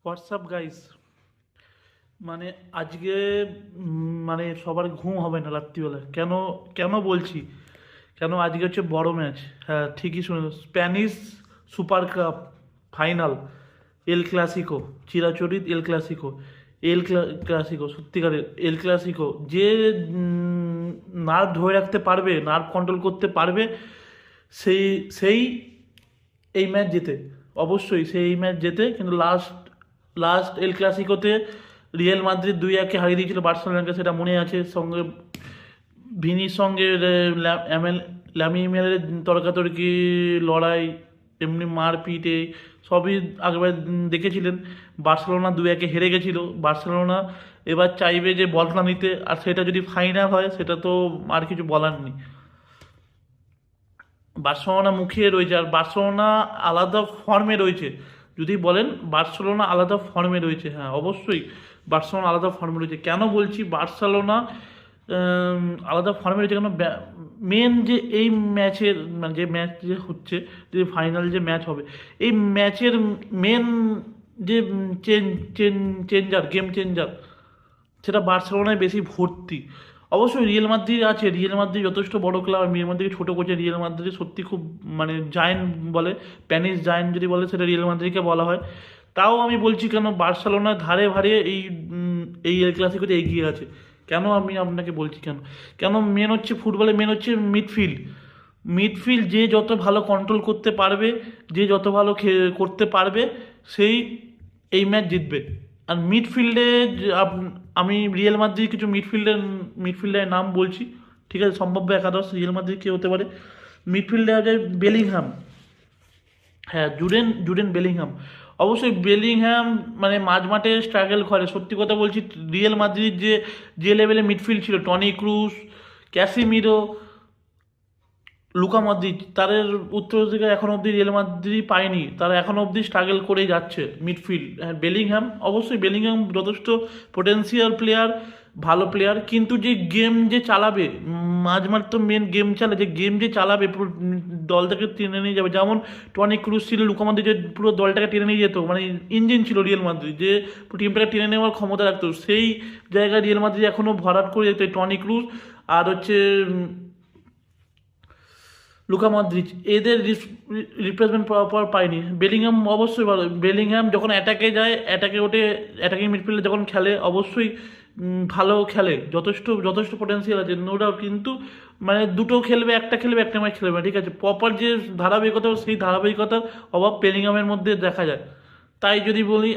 WhatsApp guys, মানে আজকে মানে সবার ঘুম হবে না রাত্রিবেলা। কেন কেন বলছি, কেন আজকে হচ্ছে বড় ম্যাচ। হ্যাঁ, ঠিকই শুনে, Spanish super cup final, El Clasico, চিরাচরিত এল ক্লাসিকো। ক্লাসিকো, সত্যিকারের এল ক্লাসিকো। যে নার্ভ ধরে রাখতে পারবে, নার্ভ কন্ট্রোল করতে পারবে, সেই সেই এই ম্যাচ জেতে। অবশ্যই সেই এই ম্যাচ জেতে, কিন্তু লাস্ট লাস্ট এল ক্লাসিকোতে রিয়েল মাদ্রিদ 2-1 হারিয়ে দিয়েছিল বার্সেলোনাকে, সেটা মনে আছে। সঙ্গে ভিনির সঙ্গে ল্যামিনের তর্কাতর্কি, লড়াই, এমনি মারপিটে সবই আগেবার দেখেছিলেন। বার্সেলোনা 2-1 হেরে গেছিল। বার্সেলোনা এবার চাইবে যে বদলা নিতে, আর সেটা যদি ফাইনাল হয় সেটা তো আর কিছু বলার নেই। বার্সেলোনা মুখিয়ে রয়েছে, আর বার্সেলোনা আলাদা ফর্মে রয়েছে। যদি বলেন বার্সেলোনা আলাদা ফর্মে রয়েছে, হ্যাঁ অবশ্যই বার্সেলোনা আলাদা ফর্মে রয়েছে। কেন বলছি বার্সেলোনা আলাদা ফর্মে রয়েছে? কেন, মেন যে এই ম্যাচের, মানে যে ম্যাচ যে হচ্ছে, যে ফাইনাল যে ম্যাচ হবে, এই ম্যাচের মেন যে চেঞ্জার, গেম চেঞ্জার, সেটা বার্সেলোনায় বেশি ভর্তি। অবশ্যই রিয়েল মাদ্রিদ আছে, রিয়েল মাদ্রিদ যথেষ্ট বড় ক্লাব, আর রিয়েল মাদ্রিদ ছোটো করছে। রিয়েল মাদ্রিদ সত্যি খুব, মানে জায়েন্ট বলে, স্প্যানিশ জায়েন্ট যদি বলে সেটা রিয়েল মাদ্রিদকে বলা হয়। তাও আমি বলছি কেন বার্সেলোনার ধারে ভারে এই এল ক্লাসিকোতে এগিয়ে আছে। কেন আমি আপনাকে বলছি কেন, কেন মেন হচ্ছে ফুটবলে, মেন হচ্ছে মিডফিল্ড। মিডফিল্ড যে যত ভালো কন্ট্রোল করতে পারবে, যে যত ভালো করতে পারবে, সেই এই ম্যাচ জিতবে। আর মিডফিল্ডে আমি রিয়েল মাদ্রিদ কিছু মিডফিল্ডের নাম বলছি, ঠিক আছে? সম্ভাব্য একাদশ রিয়েল মাদ্রিদ কে হতে পারে? মিডফিল্ডে আছে বেলিংহাম। হ্যাঁ, জুডেন জুডেন বেলিংহাম। অবশ্যই বেলিংহাম মানে মাঝ মাঠে স্ট্রাগল করে, সত্যি কথা বলছি। রিয়েল মাদ্রিদ যে যে লেভেলে মিডফিল্ড ছিল, Toni Kroos, Casemiro, Luka Modric, তাদের উত্তরাধিকার এখন অবধি রিয়েল মাদ্রিদ পায়নি। তারা এখন অবধি স্ট্রাগল করেই যাচ্ছে মিডফিল্ড। হ্যাঁ, বেলিংহাম, অবশ্যই বেলিংহাম যথেষ্ট পোটেন্সিয়াল প্লেয়ার, ভালো প্লেয়ার, কিন্তু যে গেম যে চালাবে, মাঝ মাঠ তো মেন গেম চালাবে, যে গেম যে চালাবে পুরো দলটাকে টেনে নিয়ে যাবে। যেমন টনি ক্রুস ছিল লুকা মদ্রিচ, যে পুরো দলটাকে টেনে নিয়ে যেত, মানে ইঞ্জিন ছিল রিয়েল মাদ্রিদ, যে পুরো টিমটাকে টেনে নেওয়ার ক্ষমতা রাখতো। সেই জায়গায় রিয়েল মাদ্রিদ এখনও ভরাট করে যেত টনি ক্রুস আর হচ্ছে লুকা মদ্রিচ। এদের রিপ্লেসমেন্ট প্রপার পায়নি। বেলিংহাম অবশ্যই ভালো। বেলিংহাম যখন অ্যাটাকে যায়, অ্যাটাকে ওঠে, অ্যাটাকিং মিডফিল্ডে যখন খেলে, অবশ্যই ভালো খেলে, যথেষ্ট যথেষ্ট পোটেন্সিয়াল আছে, নো ডাউট। কিন্তু মানে দুটো খেলবে, একটা খেলবে, একটা ম্যাচ খেলবে না, ঠিক আছে? প্রপার যে ধারাবাহিকতা, সেই ধারাবাহিকতার অভাব বেলিংহামের মধ্যে দেখা যায়। তাই যদি বলি